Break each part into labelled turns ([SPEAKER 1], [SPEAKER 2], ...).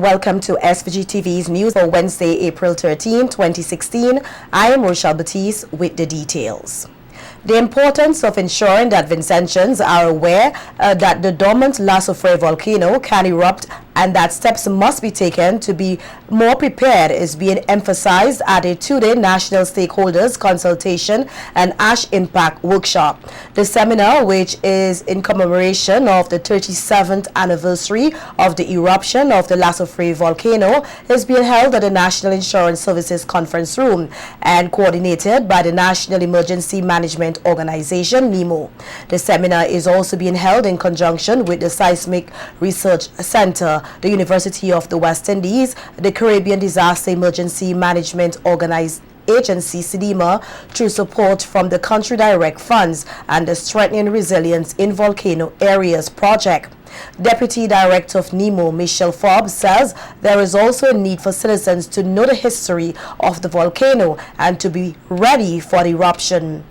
[SPEAKER 1] Welcome to SVG-TV's news for Wednesday, April 13, 2016. I am Rochelle Batiste with the details. The importance of ensuring that Vincentians are aware that the dormant La Soufrière volcano can erupt and that steps must be taken to be more prepared is being emphasized at a two-day National Stakeholders Consultation and Ash Impact Workshop. The seminar, which is in commemoration of the 37th anniversary of the eruption of the La Soufrière volcano, is being held at the National Insurance Services Conference Room and coordinated by the National Emergency Management Organization, NEMO. The seminar is also being held in conjunction with the Seismic Research Center, the University of the West Indies, the Caribbean Disaster Emergency Management Agency (CDEMA) through support from the Country Direct Funds and the Strengthening Resilience in Volcano Areas project. Deputy Director of NEMO, Michelle Forbes, says there is also a need for citizens to know the history of the volcano and to be ready for the eruption,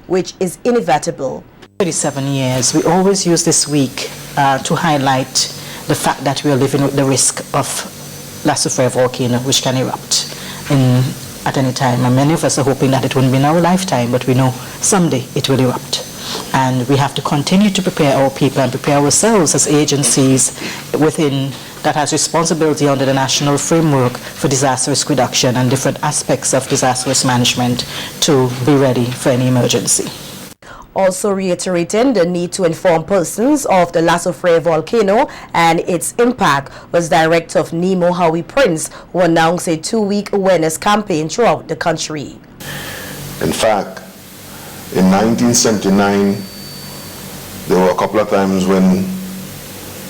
[SPEAKER 1] which is inevitable.
[SPEAKER 2] 37 years, we always use this week to highlight the fact that we are living with the risk of La Soufrière volcano, which can erupt at any time. And many of us are hoping that it won't be in our lifetime, but we know someday it will erupt. And we have to continue to prepare our people and prepare ourselves as agencies within that has responsibility under the national framework for disaster risk reduction and different aspects of disaster risk management to be ready for any emergency.
[SPEAKER 1] Also reiterating the need to inform persons of the La Soufrière volcano and its impact was Director of NEMO, Howie Prince, who announced a two-week awareness campaign throughout the country.
[SPEAKER 3] In fact, in 1979, there were a couple of times when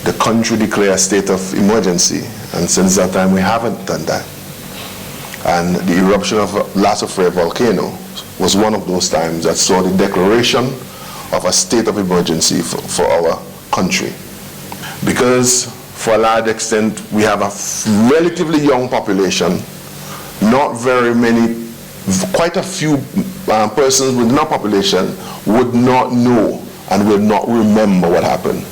[SPEAKER 3] the country declared a state of emergency, and since that time we haven't done that. And the eruption of La Soufrière volcano was one of those times that saw the declaration of a state of emergency for our country. Because for a large extent we have a relatively young population, not very many, quite a few persons within our population would not know and will not remember what happened.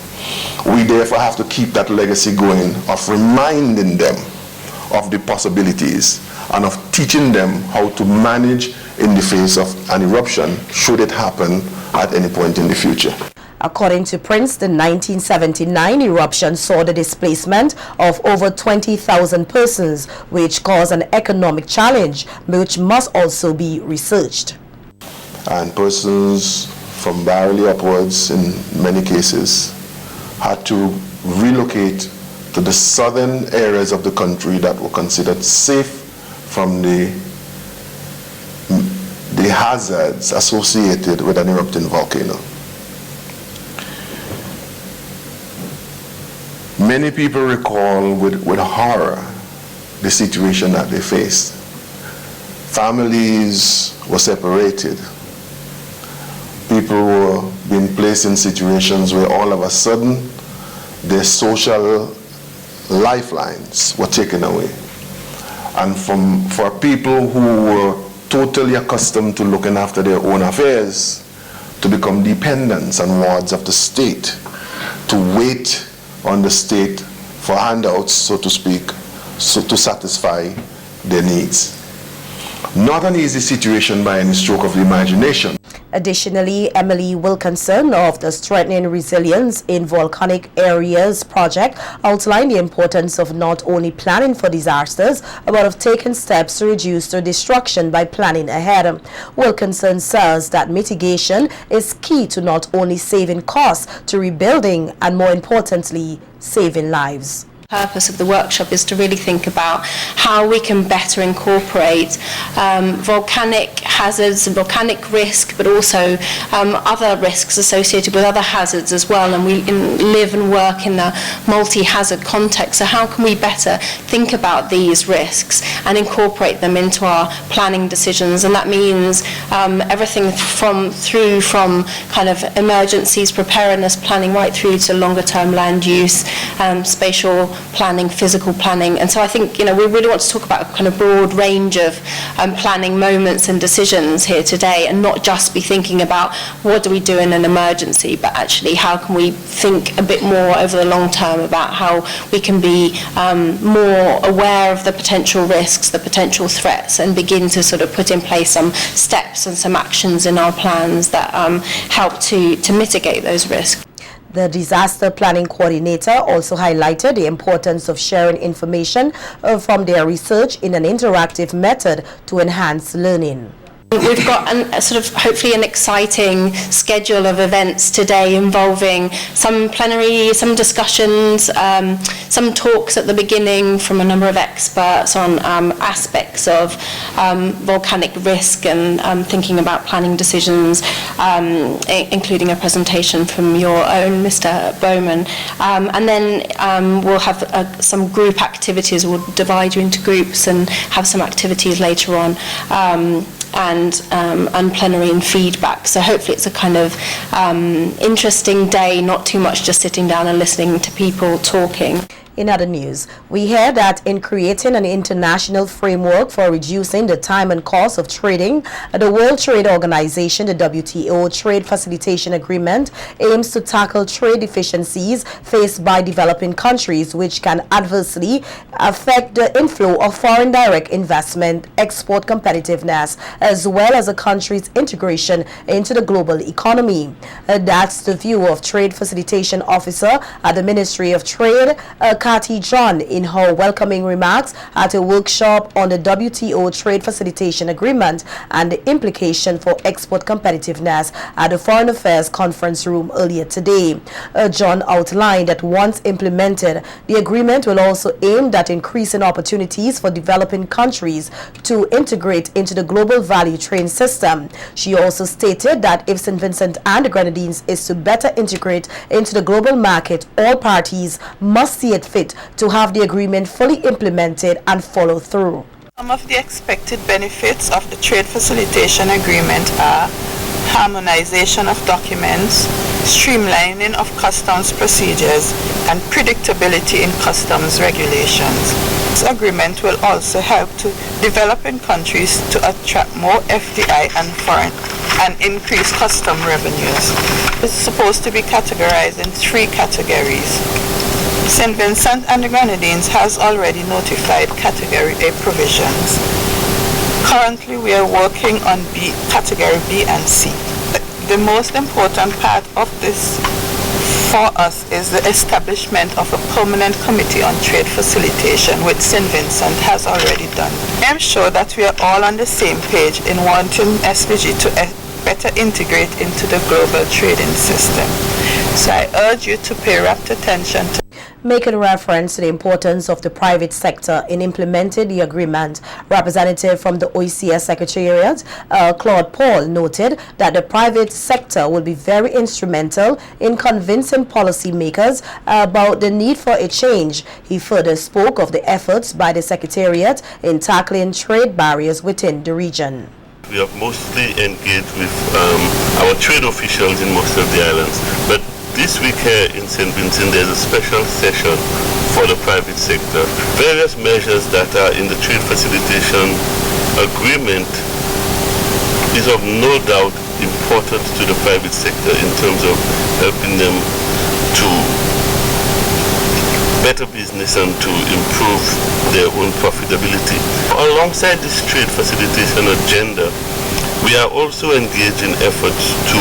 [SPEAKER 3] We therefore have to keep that legacy going of reminding them of the possibilities and of teaching them how to manage in the face of an eruption should it happen at any point in the future.
[SPEAKER 1] According to Prince, the 1979 eruption saw the displacement of over 20,000 persons, which caused an economic challenge, which must also be researched.
[SPEAKER 3] And persons from Barely upwards, in many cases, had to relocate to the southern areas of the country that were considered safe from the hazards associated with an erupting volcano. Many people recall with horror the situation that they faced. Families were separated. People were being placed in situations where all of a sudden their social lifelines were taken away. And for people who were totally accustomed to looking after their own affairs to become dependents and wards of the state, to wait on the state for handouts, so to speak, so to satisfy their needs. Not an easy situation by any stroke of the imagination.
[SPEAKER 1] Additionally, Emily Wilkinson of the Strengthening Resilience in Volcanic Areas project outlined the importance of not only planning for disasters, but of taking steps to reduce their destruction by planning ahead. Wilkinson says that mitigation is key to not only saving costs to rebuilding and, more importantly, saving lives.
[SPEAKER 4] The purpose of the workshop is to really think about how we can better incorporate volcanic hazards and volcanic risk, but also other risks associated with other hazards as well. And we live and work in a multi-hazard context. So how can we better think about these risks and incorporate them into our planning decisions? And that means everything from kind of emergencies, preparedness planning, right through to longer term land use, spatial planning, physical planning. And so I think, we really want to talk about a kind of broad range of planning moments and decisions here today, and not just be thinking about what do we do in an emergency, but actually how can we think a bit more over the long term about how we can be more aware of the potential risks, the potential threats, and begin to sort of put in place some steps and some actions in our plans that help to mitigate those risks.
[SPEAKER 1] The disaster planning coordinator also highlighted the importance of sharing information from their research in an interactive method to enhance learning.
[SPEAKER 4] We've got hopefully an exciting schedule of events today involving some plenary, some discussions, some talks at the beginning from a number of experts on aspects of volcanic risk and thinking about planning decisions, including a presentation from your own Mr. Bowman. And then we'll have some group activities. We'll divide you into groups and have some activities later on. And plenary and feedback. So hopefully it's a kind of interesting day, not too much just sitting down and listening to people talking.
[SPEAKER 1] In other news, we hear that in creating an international framework for reducing the time and cost of trading, the World Trade Organization, the WTO Trade Facilitation Agreement, aims to tackle trade deficiencies faced by developing countries, which can adversely affect the inflow of foreign direct investment, export competitiveness, as well as a country's integration into the global economy. That's the view of Trade Facilitation Officer at the Ministry of Trade, Cathy John, in her welcoming remarks at a workshop on the WTO Trade Facilitation Agreement and the implication for export competitiveness at the Foreign Affairs Conference Room earlier today. John outlined that once implemented, the agreement will also aim at increasing opportunities for developing countries to integrate into the global value chain system. She also stated that if St. Vincent and the Grenadines is to better integrate into the global market, all parties must see it fit to have the agreement fully implemented and follow through.
[SPEAKER 5] Some of the expected benefits of the Trade Facilitation Agreement are harmonization of documents, streamlining of customs procedures, and predictability in customs regulations. This agreement will also help to developing countries to attract more FDI and increase custom revenues. It's supposed to be categorized in 3 categories. St. Vincent and the Grenadines has already notified Category A provisions. Currently, we are working on Category B and C. The most important part of this for us is the establishment of a permanent committee on trade facilitation, which St. Vincent has already done. I am sure that we are all on the same page in wanting SVG to better integrate into the global trading system. So I urge you to pay rapt attention to
[SPEAKER 1] Making reference to the importance of the private sector in implementing the agreement, representative from the OECS Secretariat, Claude Paul, noted that the private sector will be very instrumental in convincing policymakers about the need for a change. He further spoke of the efforts by the Secretariat in tackling trade barriers within the region.
[SPEAKER 6] We have mostly engaged with our trade officials in most of the islands, but this week here in St. Vincent there's a special session for the private sector. Various measures that are in the trade facilitation agreement is of no doubt important to the private sector in terms of helping them to better business and to improve their own profitability. Alongside this trade facilitation agenda, we are also engaged in efforts to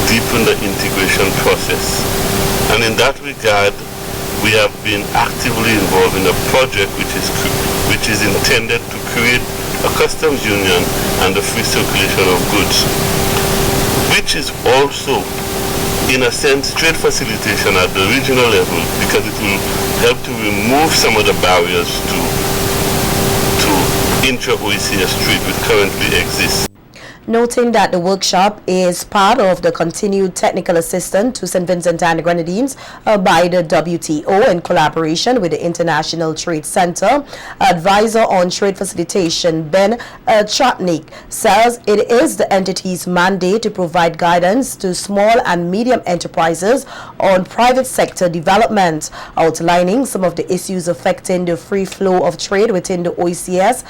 [SPEAKER 6] deepen the integration process. And in that regard, we have been actively involved in a project which is intended to create a customs union and the free circulation of goods, which is also, in a sense, trade facilitation at the regional level, because it will help to remove some of the barriers to intra-OECS trade which currently exists.
[SPEAKER 1] Noting that the workshop is part of the continued technical assistance to St. Vincent and the Grenadines by the WTO in collaboration with the International Trade Center, advisor on trade facilitation Ben Chotnik says it is the entity's mandate to provide guidance to small and medium enterprises on private sector development, outlining some of the issues affecting the free flow of trade within the OECS.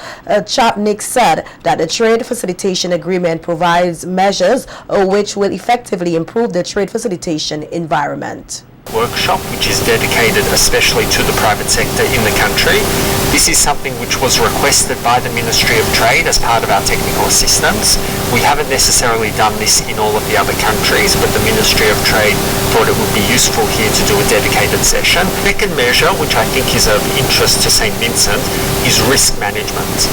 [SPEAKER 1] Chotnik said that the trade facilitation agreement provides measures which will effectively improve the trade facilitation environment.
[SPEAKER 7] Workshop which is dedicated especially to the private sector in the country. This is something which was requested by the Ministry of Trade as part of our technical assistance. We haven't necessarily done this in all of the other countries, but the Ministry of Trade thought it would be useful here to do a dedicated session. The second measure, which I think is of interest to St. Vincent, is risk management.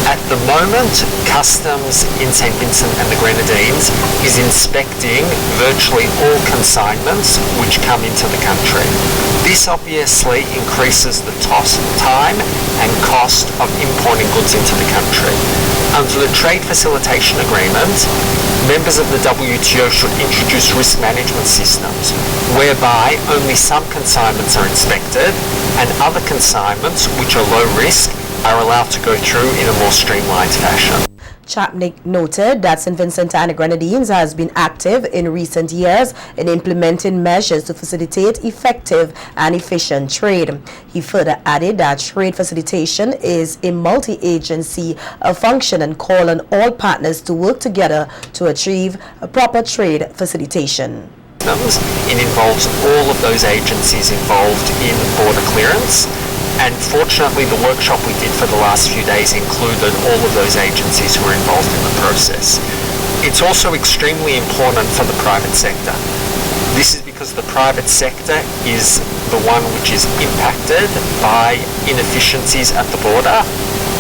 [SPEAKER 7] At the moment, Customs in St. Vincent and the Grenadines is inspecting virtually all consignments which come into the country. This obviously increases the time and cost of importing goods into the country. Under the Trade Facilitation Agreement, members of the WTO should introduce risk management systems whereby only some consignments are inspected and other consignments which are low risk are allowed to go through in a more streamlined fashion.
[SPEAKER 1] Chotnik noted that St. Vincent and the Grenadines has been active in recent years in implementing measures to facilitate effective and efficient trade. He further added that trade facilitation is a multi-agency function and called on all partners to work together to achieve a proper trade facilitation.
[SPEAKER 7] It involves all of those agencies involved in border clearance. And fortunately, the workshop we did for the last few days included all of those agencies who were involved in the process. It's also extremely important for the private sector. This is because the private sector is the one which is impacted by inefficiencies at the border,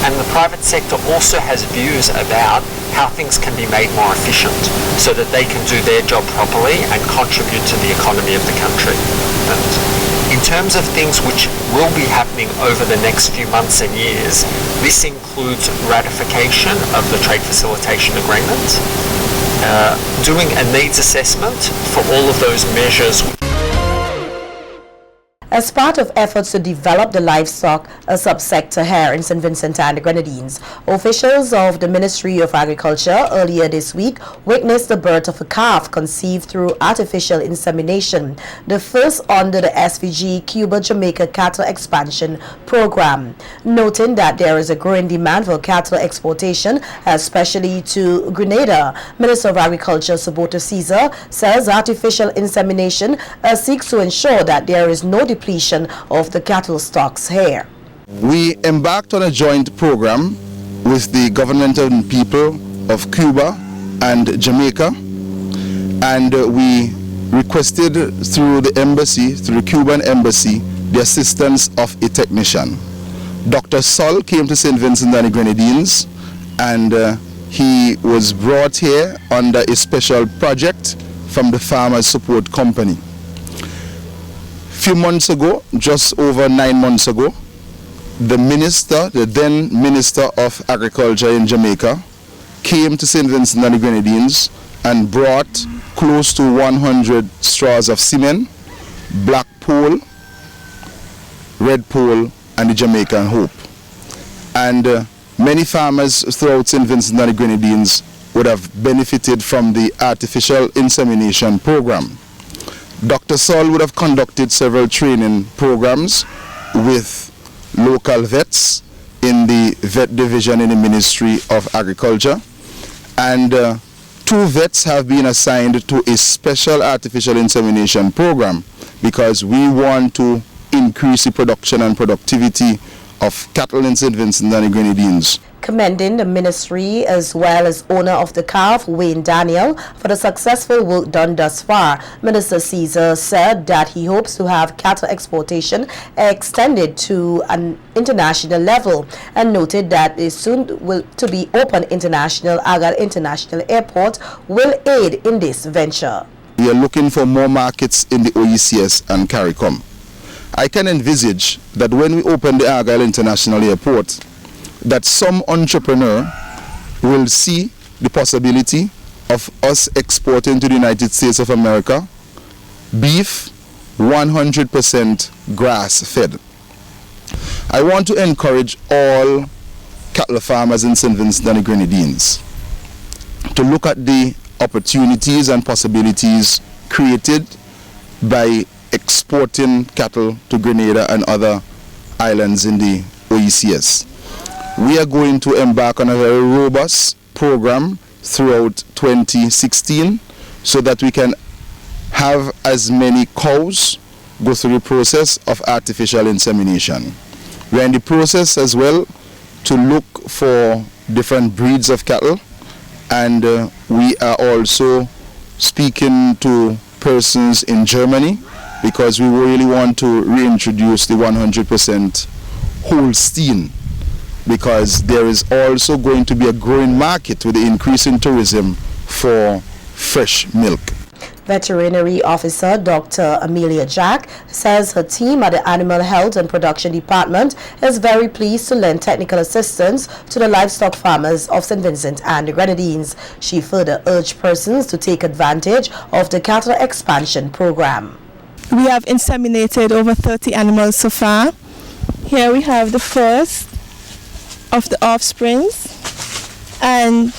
[SPEAKER 7] and the private sector also has views about how things can be made more efficient so that they can do their job properly and contribute to the economy of the country. And in terms of things which will be happening over the next few months and years, this includes ratification of the Trade Facilitation Agreement, doing a needs assessment for all of those measures.
[SPEAKER 1] As part of efforts to develop the livestock subsector here in St. Vincent and the Grenadines, officials of the Ministry of Agriculture earlier this week witnessed the birth of a calf conceived through artificial insemination, the first under the SVG Cuba Jamaica Cattle Expansion Program. Noting that there is a growing demand for cattle exportation, especially to Grenada, Minister of Agriculture Subota Caesar says artificial insemination seeks to ensure that there is no depletion of the cattle stocks here.
[SPEAKER 8] We embarked on a joint program with the government and people of Cuba and Jamaica, and we requested through the embassy, through the Cuban embassy, the assistance of a technician. Dr. Sol came to St. Vincent and the Grenadines, and he was brought here under a special project from the Farmers Support Company. Few months ago, just over 9 months ago, the then Minister of Agriculture in Jamaica, came to St. Vincent and the Grenadines and brought close to 100 straws of semen, black pole, red pole, and the Jamaican Hope. And many farmers throughout St. Vincent and the Grenadines would have benefited from the artificial insemination program. Dr. Saul would have conducted several training programs with local vets in the vet division in the Ministry of Agriculture, and 2 vets have been assigned to a special artificial insemination program because we want to increase the production and productivity of cattle in St. Vincent and the Grenadines.
[SPEAKER 1] Commending the ministry as well as owner of the calf, Wayne Daniel, for the successful work done thus far. Minister Caesar said that he hopes to have cattle exportation extended to an international level and noted that the soon to be open international Agal International Airport will aid in this venture.
[SPEAKER 8] We are looking for more markets in the OECS and CARICOM. I can envisage that when we open the Argyle International Airport, that some entrepreneur will see the possibility of us exporting to the United States of America beef 100% grass-fed. I want to encourage all cattle farmers in St. Vincent and the Grenadines to look at the opportunities and possibilities created by exporting cattle to Grenada and other islands in the OECS. We are going to embark on a very robust program throughout 2016 so that we can have as many cows go through the process of artificial insemination. We are in the process as well to look for different breeds of cattle, and we are also speaking to persons in Germany because we really want to reintroduce the 100% Holstein, because there is also going to be a growing market with the increase in tourism for fresh milk.
[SPEAKER 1] Veterinary Officer Dr. Amelia Jack says her team at the Animal Health and Production Department is very pleased to lend technical assistance to the livestock farmers of St. Vincent and the Grenadines. She further urged persons to take advantage of the cattle expansion program.
[SPEAKER 9] We have inseminated over 30 animals so far. Here we have the first of the offsprings, and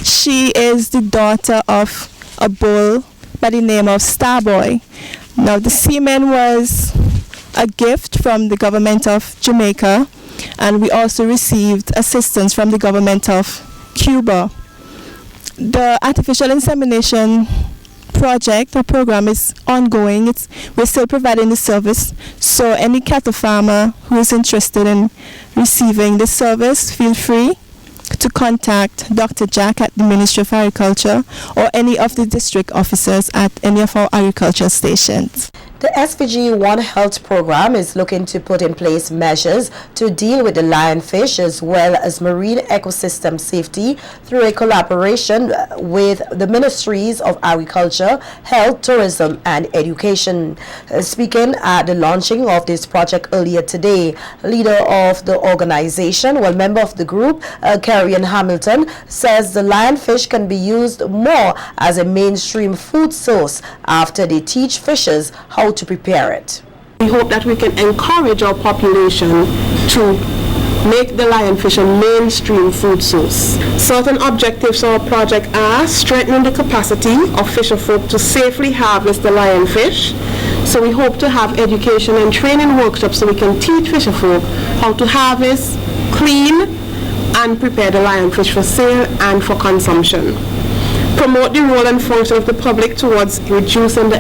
[SPEAKER 9] she is the daughter of a bull by the name of Starboy. Now the semen was a gift from the government of Jamaica, and we also received assistance from the government of Cuba. The artificial insemination project or program is ongoing. We're still providing the service, so any cattle farmer who is interested in receiving the service, feel free to contact Dr. Jack at the Ministry of Agriculture or any of the district officers at any of our agriculture stations.
[SPEAKER 1] The SVG One Health program is looking to put in place measures to deal with the lionfish as well as marine ecosystem safety through a collaboration with the Ministries of Agriculture, Health, Tourism and Education. Speaking at the launching of this project earlier today, leader of the organization, member of the group, Carrion Hamilton, says the lionfish can be used more as a mainstream food source after they teach fishers how to prepare it.
[SPEAKER 10] We hope that we can encourage our population to make the lionfish a mainstream food source. Certain objectives of our project are strengthening the capacity of fisherfolk to safely harvest the lionfish. So we hope to have education and training workshops so we can teach fisherfolk how to harvest, clean and prepare the lionfish for sale and for consumption. Promote the role and function of the public towards reducing the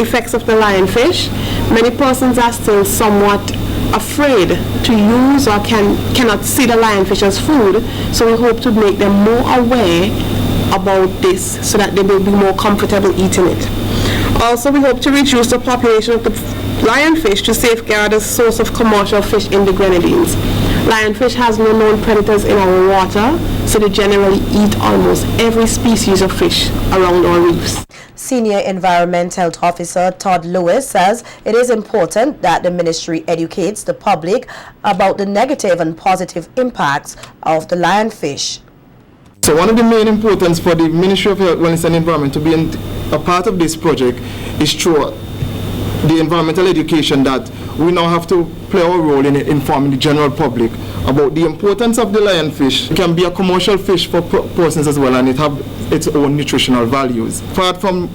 [SPEAKER 10] effects of the lionfish. Many persons are still somewhat afraid to use or cannot see the lionfish as food, so we hope to make them more aware about this so that they will be more comfortable eating it. Also, we hope to reduce the population of the lionfish to safeguard the source of commercial fish in the Grenadines. Lionfish has no known predators in our water, so they generally eat almost every species of fish around our reefs.
[SPEAKER 1] Senior Environment Health Officer Todd Lewis says it is important that the ministry educates the public about the negative and positive impacts of the lionfish.
[SPEAKER 11] So one of the main importance for the Ministry of Health, Wellness and Environment to be a part of this project is through the environmental education that we now have to play our role in informing the general public about the importance of the lionfish. It can be a commercial fish for persons as well, and it have its own nutritional values. Apart from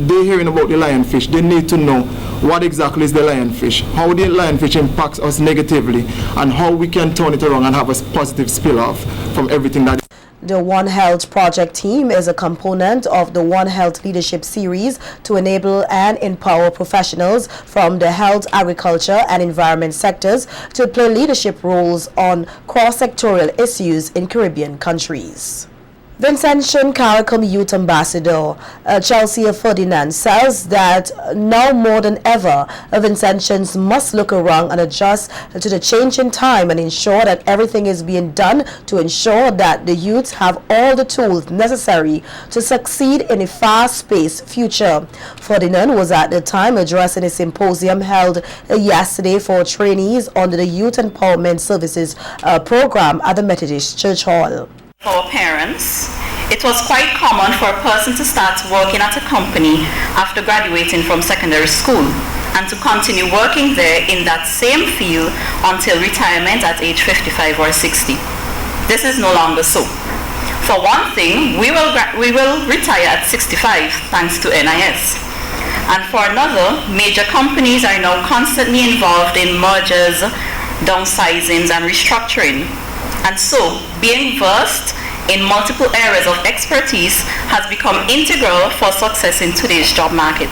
[SPEAKER 11] they hearing about the lionfish, they need to know what exactly is the lionfish, how the lionfish impacts us negatively, and how we can turn it around and have a positive spill-off from everything that.
[SPEAKER 1] The One Health project team is a component of the One Health Leadership Series to enable and empower professionals from the health, agriculture and environment sectors to play leadership roles on cross-sectorial issues in Caribbean countries. Vincentian CARICOM Youth Ambassador Chelsea Ferdinand says that now more than ever, Vincentians must look around and adjust to the change in time and ensure that everything is being done to ensure that the youths have all the tools necessary to succeed in a fast-paced future. Ferdinand was at the time addressing a symposium held yesterday for trainees under the Youth Empowerment Services program at the Methodist Church Hall.
[SPEAKER 12] For our parents, it was quite common for a person to start working at a company after graduating from secondary school and to continue working there in that same field until retirement at age 55 or 60. This is no longer so. For one thing, we will retire at 65 thanks to NIS. And for another, major companies are now constantly involved in mergers, downsizings, and restructuring. And so, being versed in multiple areas of expertise has become integral for success in today's job market.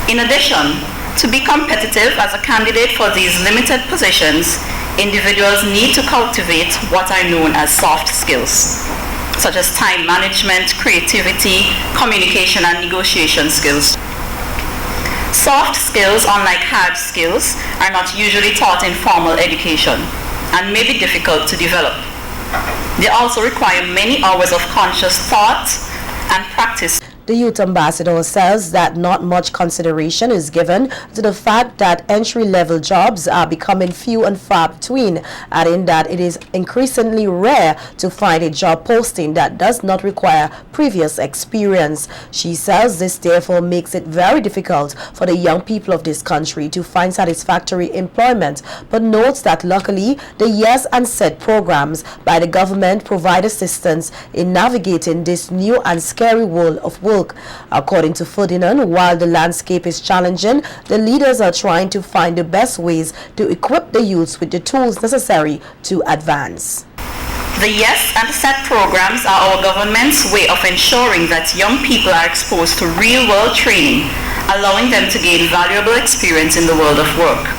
[SPEAKER 12] In addition, to be competitive as a candidate for these limited positions, individuals need to cultivate what are known as soft skills, such as time management, creativity, communication, and negotiation skills. Soft skills, unlike hard skills, are not usually taught in formal education and may be difficult to develop. They also require many hours of conscious thought and practice.
[SPEAKER 1] The youth ambassador says that not much consideration is given to the fact that entry-level jobs are becoming few and far between, adding that it is increasingly rare to find a job posting that does not require previous experience. She says this therefore makes it very difficult for the young people of this country to find satisfactory employment, but notes that luckily the Yes and Set programs by the government provide assistance in navigating this new and scary world of work. According to Ferdinand, while the landscape is challenging, the leaders are trying to find the best ways to equip the youths with the tools necessary to advance.
[SPEAKER 12] The Yes and Set programs are our government's way of ensuring that young people are exposed to real-world training, allowing them to gain valuable experience in the world of work.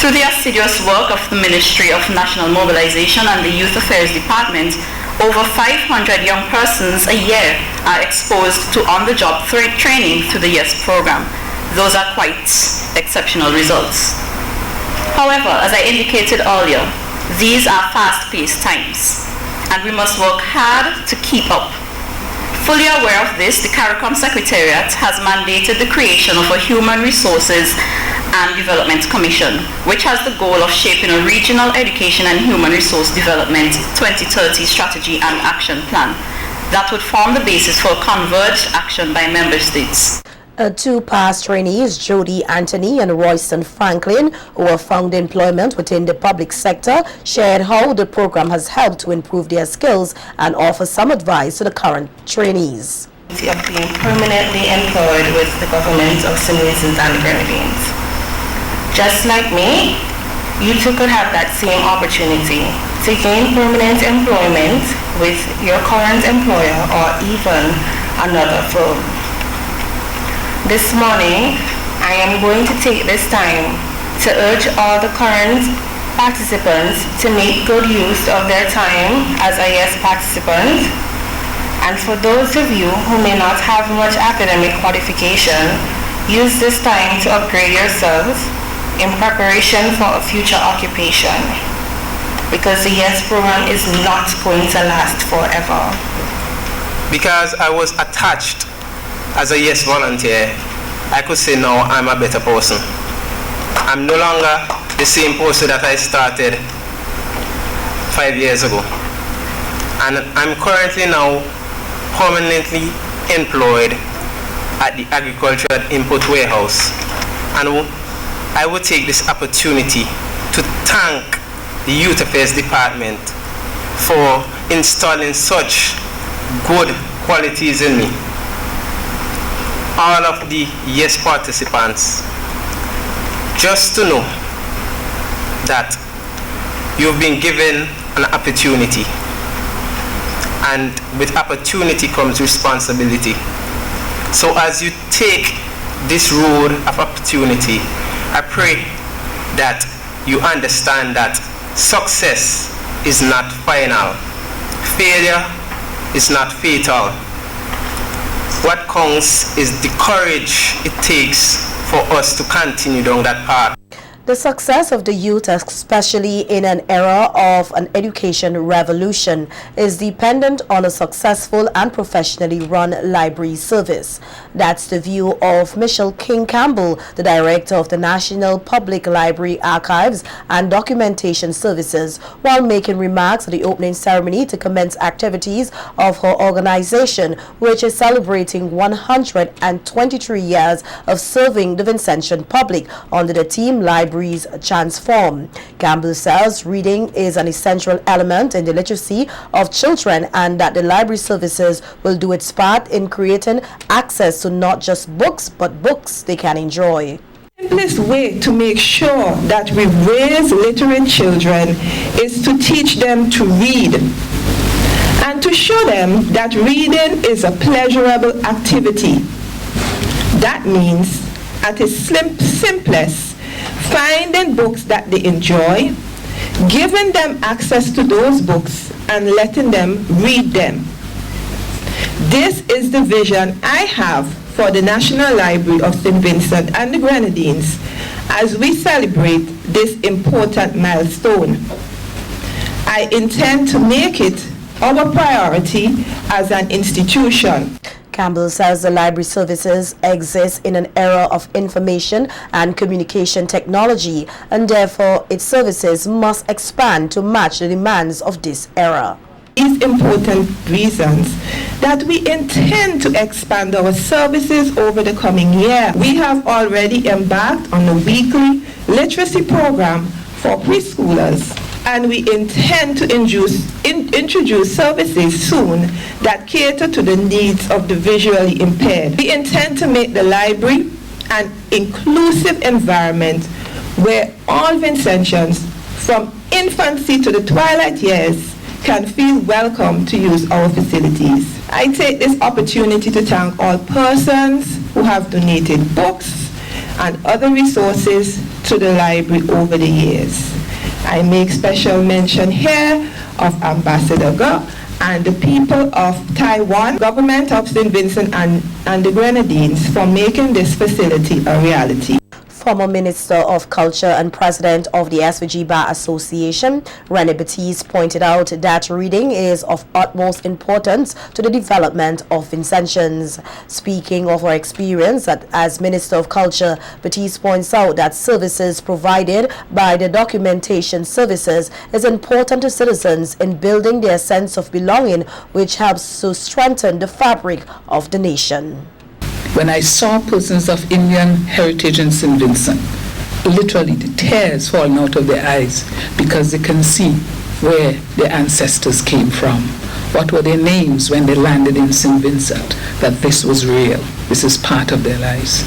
[SPEAKER 12] Through the assiduous work of the Ministry of National Mobilization and the Youth Affairs Department, over 500 young persons a year are exposed to on-the-job training through the Yes program. Those are quite exceptional results. However, as I indicated earlier, these are fast-paced times, and we must work hard to keep up. Fully aware of this, the CARICOM Secretariat has mandated the creation of a Human Resources and Development Commission, which has the goal of shaping a regional education and human resource development 2030 strategy and action plan that would form the basis for converged action by member states.
[SPEAKER 1] Two past trainees, Jody Anthony and Royston Franklin, who have found employment within the public sector, shared how the program has helped to improve their skills and offer some advice to the current trainees.
[SPEAKER 13] Of being permanently employed with the government of St. Vincent and the Grenadines. Just like me, you too could have that same opportunity to gain permanent employment with your current employer or even another firm. This morning, I am going to take this time to urge all the current participants to make good use of their time as a Yes participant. And for those of you who may not have much academic qualification, use this time to upgrade yourselves in preparation for a future occupation. Because the Yes program is not going to last forever.
[SPEAKER 14] Because I was attached as a Yes volunteer, I could say now I'm a better person. I'm no longer the same person that I started 5 years ago. And I'm currently now permanently employed at the Agricultural Input Warehouse. And I would take this opportunity to thank the Youth Affairs Department for installing such good qualities in me. All of the Yes participants, just to know that you've been given an opportunity, and with opportunity comes responsibility. So as you take this road of opportunity, I pray that you understand that success is not final, failure is not fatal. What counts is the courage it takes for us to continue down that path.
[SPEAKER 1] The success of the youth, especially in an era of an education revolution, is dependent on a successful and professionally run library service. That's the view of Michelle King Campbell, the director of the National Public Library Archives and Documentation Services, while making remarks at the opening ceremony to commence activities of her organization, which is celebrating 123 years of serving the Vincentian public under the theme Library Transform. Campbell says reading is an essential element in the literacy of children and that the library services will do its part in creating access to not just books but books they can enjoy.
[SPEAKER 15] The simplest way to make sure that we raise literate children is to teach them to read and to show them that reading is a pleasurable activity. That means, at its simplest, finding books that they enjoy, giving them access to those books, and letting them read them. This is the vision I have for the National Library of St. Vincent and the Grenadines as we celebrate this important milestone. I intend to make it our priority as an institution.
[SPEAKER 1] Campbell says the library services exist in an era of information and communication technology, and therefore its services must expand to match the demands of this era.
[SPEAKER 15] These important reasons that we intend to expand our services over the coming year. We have already embarked on a weekly literacy program for preschoolers, and we intend to introduce services soon that cater to the needs of the visually impaired. We intend to make the library an inclusive environment where all Vincentians, from infancy to the twilight years, can feel welcome to use our facilities. I take this opportunity to thank all persons who have donated books and other resources to the library over the years. I make special mention here of Ambassador Go and the people of Taiwan, government of St. Vincent and the Grenadines for making this facility a reality.
[SPEAKER 1] Former Minister of Culture and President of the SVG Bar Association, René Baptiste, pointed out that reading is of utmost importance to the development of Vincentians. Speaking of her experience as Minister of Culture, Baptiste points out that services provided by the documentation services is important to citizens in building their sense of belonging, which helps to strengthen the fabric of the nation.
[SPEAKER 16] When I saw persons of Indian heritage in St. Vincent, literally the tears falling out of their eyes because they can see where their ancestors came from. What were their names when they landed in St. Vincent? That this was real. This is part of their lives.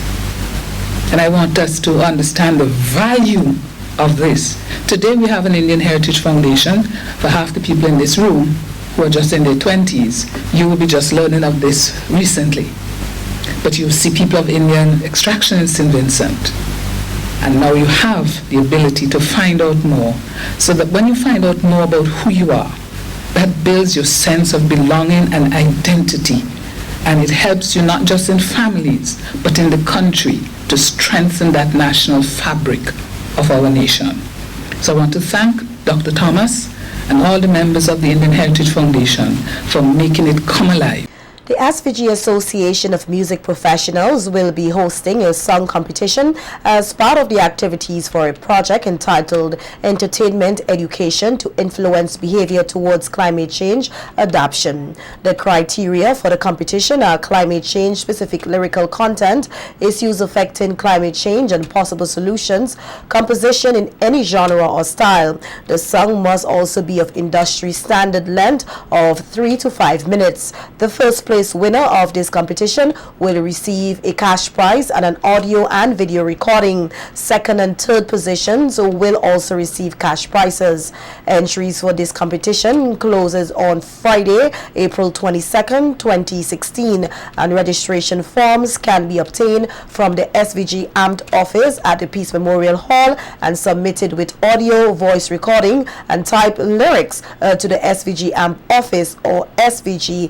[SPEAKER 16] And I want us to understand the value of this. Today we have an Indian Heritage Foundation. For half the people in this room who are just in their 20s, you will be just learning of this recently. But you see people of Indian extraction in St. Vincent. And now you have the ability to find out more. So that when you find out more about who you are, that builds your sense of belonging and identity. And it helps you not just in families, but in the country to strengthen that national fabric of our nation. So I want to thank Dr. Thomas and all the members of the Indian Heritage Foundation for making it come alive.
[SPEAKER 1] The SVG Association of Music Professionals will be hosting a song competition as part of the activities for a project entitled Entertainment Education to Influence Behavior Towards Climate Change Adaptation. The criteria for the competition are climate change specific lyrical content, issues affecting climate change and possible solutions, composition in any genre or style. The song must also be of industry standard length of 3 to 5 minutes. The first place winner of this competition will receive a cash prize and an audio and video recording. Second and third positions will also receive cash prizes. Entries for this competition closes on Friday, April 22nd, 2016, and registration forms can be obtained from the SVG AMT office at the Peace Memorial Hall and submitted with audio, voice recording, and type lyrics to the SVG AMT office or svg.ams@gmail.com.